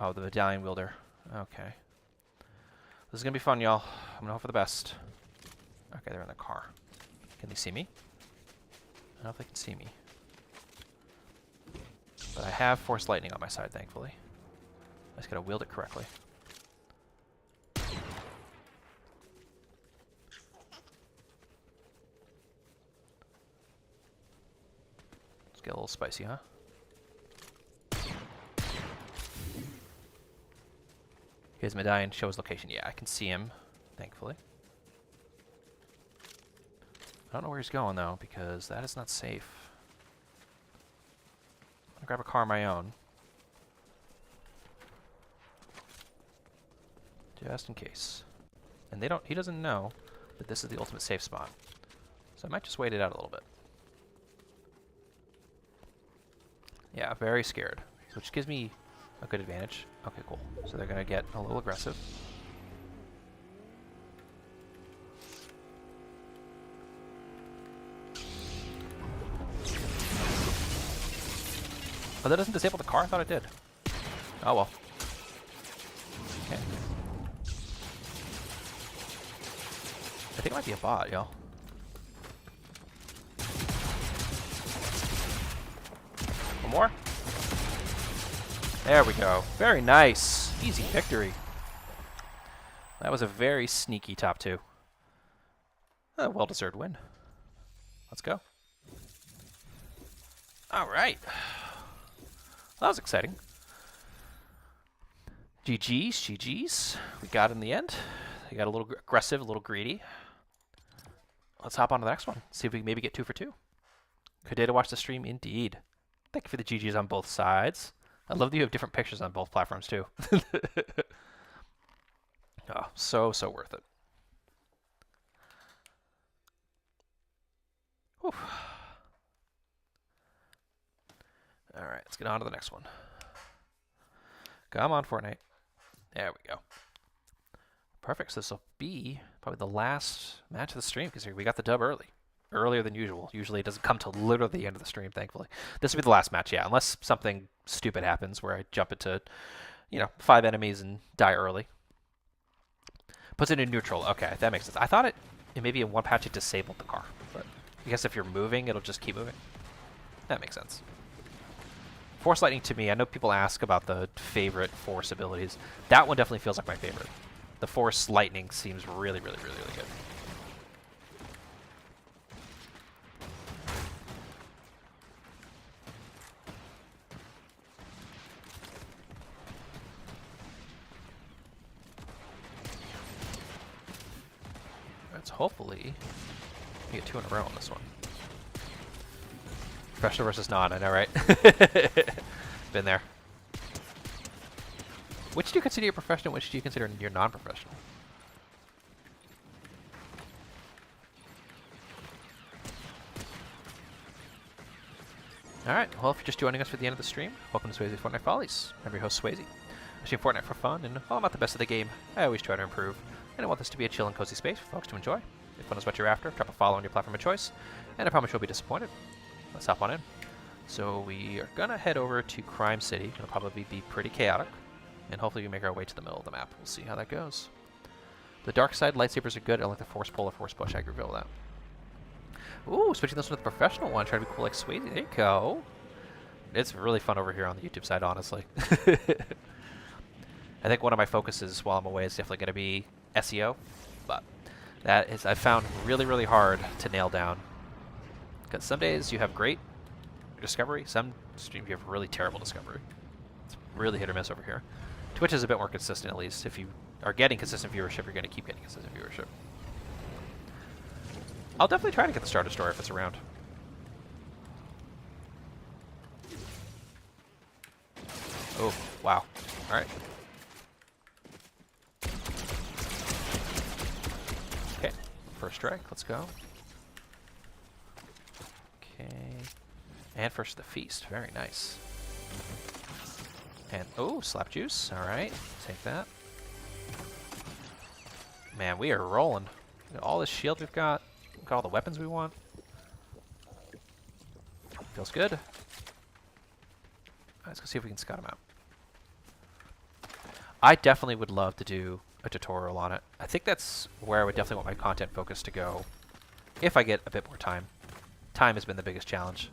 Oh, the medallion wielder. Okay. This is going to be fun, y'all. I'm going to hope for the best. Okay, they're in the car. Can they see me? I don't know if they can see me. But I have Force Lightning on my side, thankfully. I just got to wield it correctly. Let's get a little spicy, huh? Here's Medallion, show his location. Yeah, I can see him, thankfully. I don't know where he's going, though, because that is not safe. I'm going to grab a car of my own. Just in case. And he doesn't know that this is the ultimate safe spot. So I might just wait it out a little bit. Yeah, very scared, which gives me a good advantage. Okay, cool. So they're going to get a little aggressive. Oh, that doesn't disable the car? I thought it did. Oh, well. Okay. I think it might be a bot, y'all. One more? There we go. Very nice. Easy victory. That was a very sneaky top 2. A well-deserved win. Let's go. All right. That was exciting. GG's, GG's. We got it in the end. We got a little aggressive, a little greedy. Let's hop on to the next one. See if we can maybe get 2 for 2. Good day to watch the stream, indeed. Thank you for the GG's on both sides. I love that you have different pictures on both platforms, too. Oh, so worth it. Whew. All right, let's get on to the next one. Come on, Fortnite. There we go. Perfect. So this will be probably the last match of the stream because we got the dub early. Earlier than usual. Usually it doesn't come till literally the end of the stream, thankfully. This will be the last match, yeah, unless something stupid happens where I jump into, 5 enemies and die early. Puts it in neutral. Okay, that makes sense. I thought it maybe in one patch it disabled the car, but I guess if you're moving, it'll just keep moving. That makes sense. Force Lightning to me, I know people ask about the favorite Force abilities. That one definitely feels like my favorite. The Force Lightning seems really, really, really, really good. Let's hopefully get 2 in a row on this one. Professional versus non, I know, right? Been there. Which do you consider your professional, which do you consider your non-professional? Alright, well, if you're just joining us for the end of the stream, welcome to Swayze Fortnite Follies. I'm your host, Swayze. I stream Fortnite for fun, and while I'm not the best at the game, I always try to improve, and I want this to be a chill and cozy space for folks to enjoy. If fun is what you're after, drop a follow on your platform of choice, and I promise you'll be disappointed. Let's hop on in. So we are going to head over to Crime City. It'll probably be pretty chaotic, and hopefully we make our way to the middle of the map. We'll see how that goes. The dark side lightsabers are good. I like the force pull or force push. I agree with that. Ooh, switching this with the professional one. Trying to be cool like Swayze. There you go. It's really fun over here on the YouTube side, honestly. I think one of my focuses while I'm away is definitely going to be SEO, but that is, I've found really, really hard to nail down. Because some days you have great discovery, some streams you have really terrible discovery. It's really hit or miss over here. Twitch is a bit more consistent, at least. If you are getting consistent viewership, you're going to keep getting consistent viewership. I'll definitely try to get the Star Destroyer if it's around. Oh, wow. All right. Okay, first strike. Let's go. Okay. And first the feast. Very nice. And, oh, slap juice. All right, take that. Man, we are rolling. Look at all this shield we've got. Look at all the weapons we want. Feels good. Let's go see if we can scout them out. I definitely would love to do a tutorial on it. I think that's where I would definitely want my content focus to go if I get a bit more time. Time has been the biggest challenge.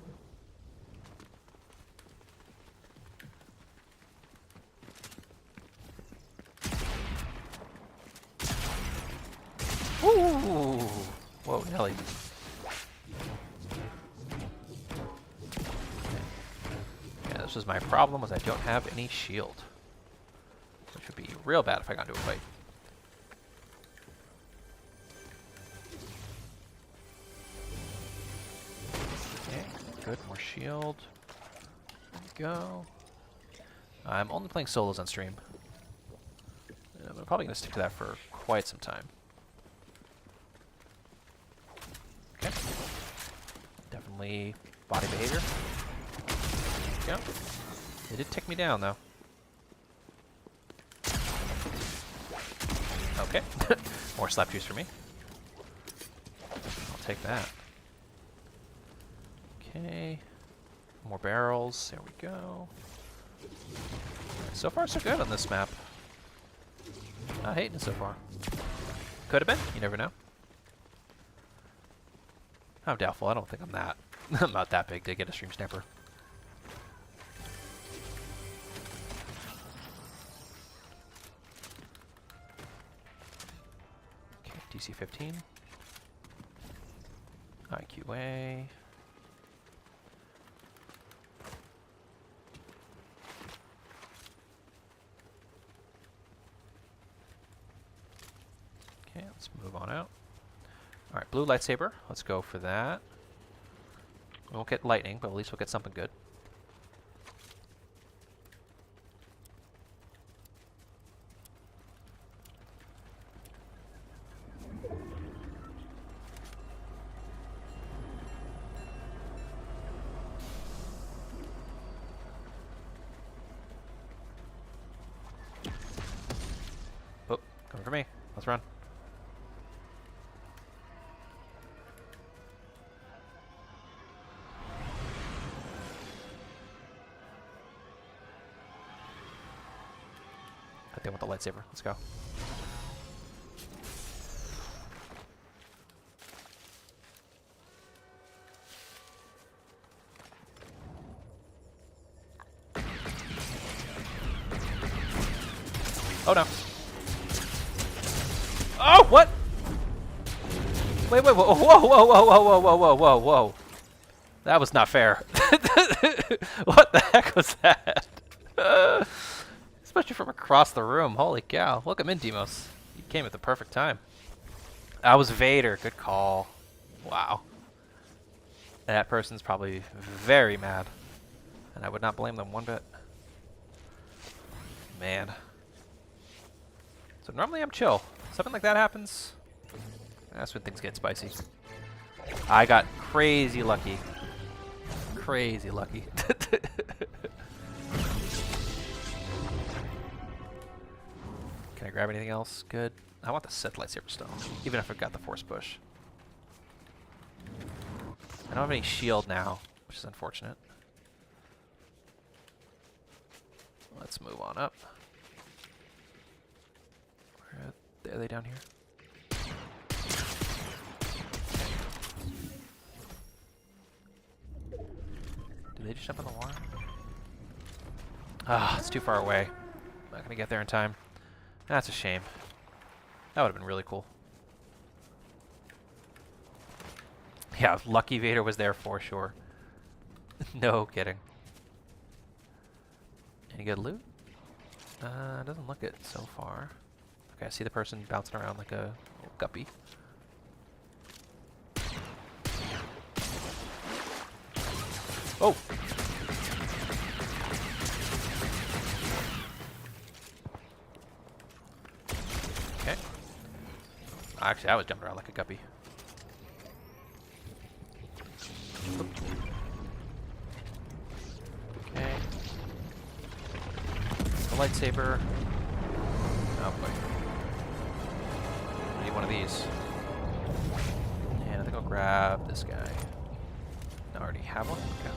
Ooh! Whoa, Nelly. Yeah, this was my problem, was I don't have any shield. Which would be real bad if I got into a fight. Okay, good, more shield. There we go. I'm only playing solos on stream. I'm probably going to stick to that for quite some time. Okay. Definitely body behavior. There we go. They did tick me down, though. Okay. More slap juice for me. I'll take that. Okay. More barrels. There we go. So far, so good on this map. Not hating it so far. Could have been. You never know. I'm doubtful. I don't think I'm that. I'm not that big to get a stream sniper. Okay, DC-15. IQA. Okay, let's move on out. Alright, blue lightsaber. Let's go for that. We won't get lightning, but at least we'll get something good. Oh, coming for me. Let's run. I want the lightsaber. Let's go. Oh no. Oh, what? Wait, whoa, whoa, whoa, whoa, whoa, whoa, whoa, whoa, whoa, whoa. That was not fair. What the heck was that? Especially from across the room. Holy cow. Welcome in, Demos. You came at the perfect time. That was Vader. Good call. Wow. That person's probably very mad. And I would not blame them one bit. Man. So normally I'm chill. Something like that happens, that's when things get spicy. I got crazy lucky. Crazy lucky. Can I grab anything else? Good. I want the Sith lightsaber still, even if I've got the force push. I don't have any shield now, which is unfortunate. Let's move on up. Where are they down here? Did they just jump in the water? Ah, it's too far away. Not gonna get there in time. That's a shame. That would have been really cool. Yeah, lucky Vader was there for sure. No kidding. Any good loot? Doesn't look it so far. Okay, I see the person bouncing around like a little guppy. Oh! Okay. Actually, I was jumping around like a guppy. Okay. The lightsaber. Oh boy. I need one of these. And I think I'll grab this guy. I already have one? Okay.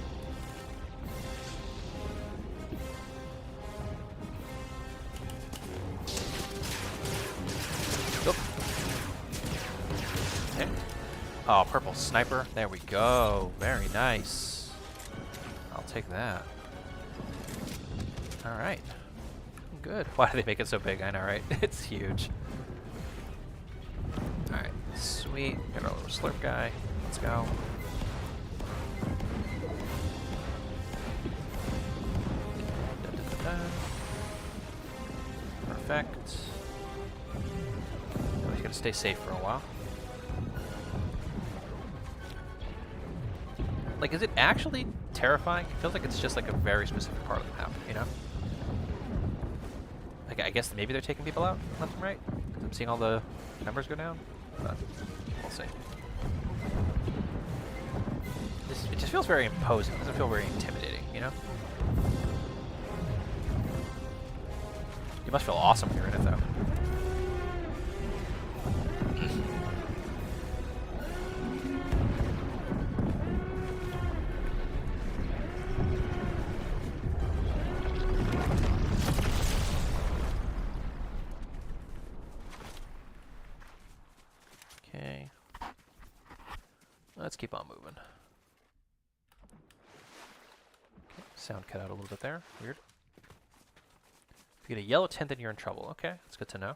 Oh, purple sniper. There we go. Very nice. I'll take that. All right. Good. Why do they make it so big? I know, right? It's huge. All right. Sweet. Got our little slurp guy. Let's go. Da, da, da, da. Perfect. Oh, he's gonna stay safe for a while. Like, is it actually terrifying? It feels like it's just like a very specific part of the map, you know? Like, I guess maybe they're taking people out left and right. I'm seeing all the numbers go down. But we'll see. It just feels very imposing. It doesn't feel very intimidating, you know? You must feel awesome hearing it, though. Okay. Let's keep on moving. Okay, sound cut out a little bit there. Weird. If you get a yellow tent, then you're in trouble. Okay, that's good to know.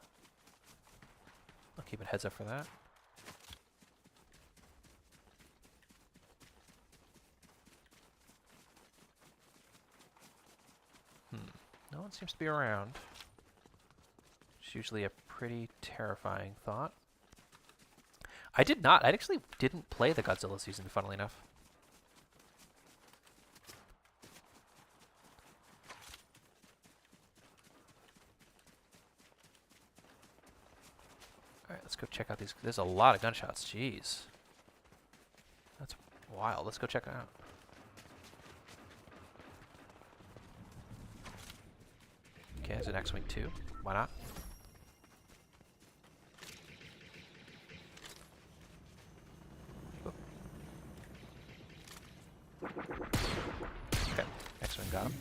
I'll keep a heads up for that. No one seems to be around. It's usually a pretty terrifying thought. I actually didn't play the Godzilla season, funnily enough. Alright, let's go check out these. There's a lot of gunshots, jeez. That's wild. Let's go check it out. Okay, there's an X-Wing 2. Why not? Okay, X-Wing got him.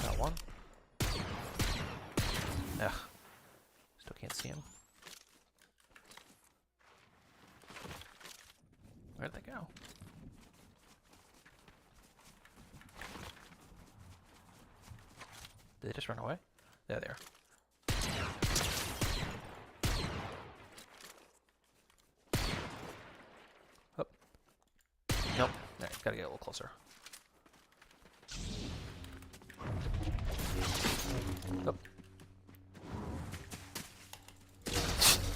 Got one. Ugh. Still can't see him. Where'd they go? Did they just run away? There they are. Oh. Nope. Alright, gotta get a little closer. Oh.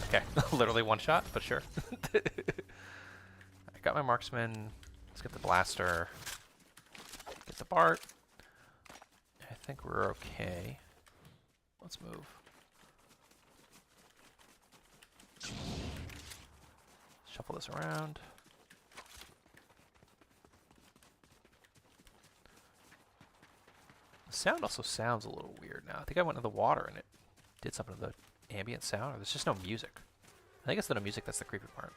Okay, literally one shot, but sure. I got my marksman. Let's get the blaster. Get the Bart. I think we're okay. Let's move. Shuffle this around. The sound also sounds a little weird now. I think I went into the water and it did something to the ambient sound, or there's just no music. I think it's the no music that's the creepy part.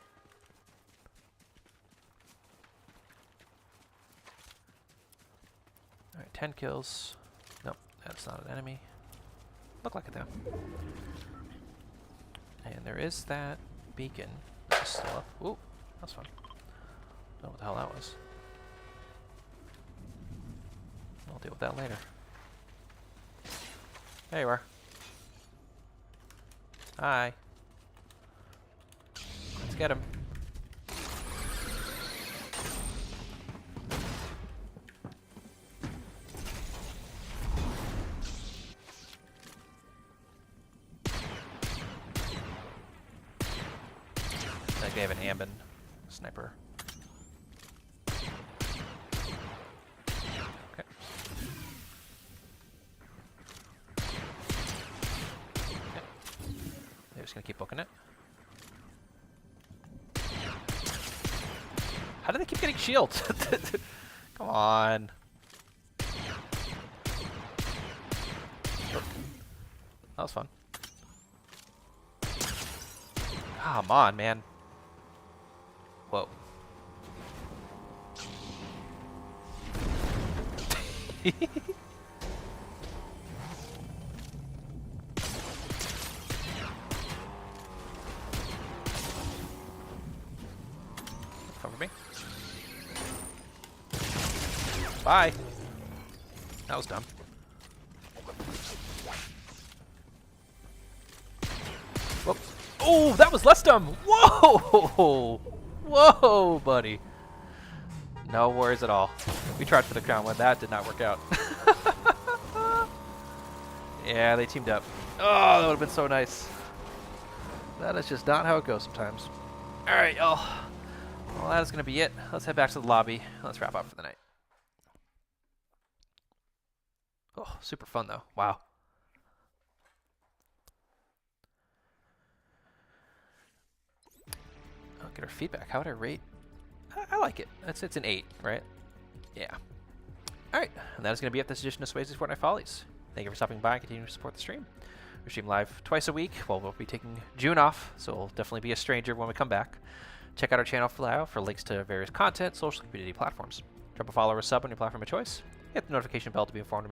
Alright, 10 kills. Nope, that's not an enemy. Look like it though. And there is that beacon. That's still up. Ooh, that's fun. Don't know what the hell that was. I'll deal with that later. There you are. Hi. Let's get him. I think they have an Ambin sniper. Okay. They're just gonna keep booking it. How do they keep getting shields? Come on. That was fun. Come on, man. Whoa. Bye. That was dumb. Whoop. Oh, that was less dumb. Whoa! Whoa, buddy. No worries at all. We tried for the crown one. That did not work out. Yeah, they teamed up. Oh, that would have been so nice. That is just not how it goes sometimes. All right, y'all. Well, that is going to be it. Let's head back to the lobby. Let's wrap up for the night. Oh, super fun, though. Wow. I'll get our feedback. How would I rate? I like it. It's an 8, right? Yeah. All right, and that is going to be it this edition of Swayze's Fortnite Follies. Thank you for stopping by and continuing to support the stream. We stream live twice a week. Well, we'll be taking June off, so we'll definitely be a stranger when we come back. Check out our channel for links to various content, social community platforms. Drop a follow or a sub on your platform of choice. Hit the notification bell to be informed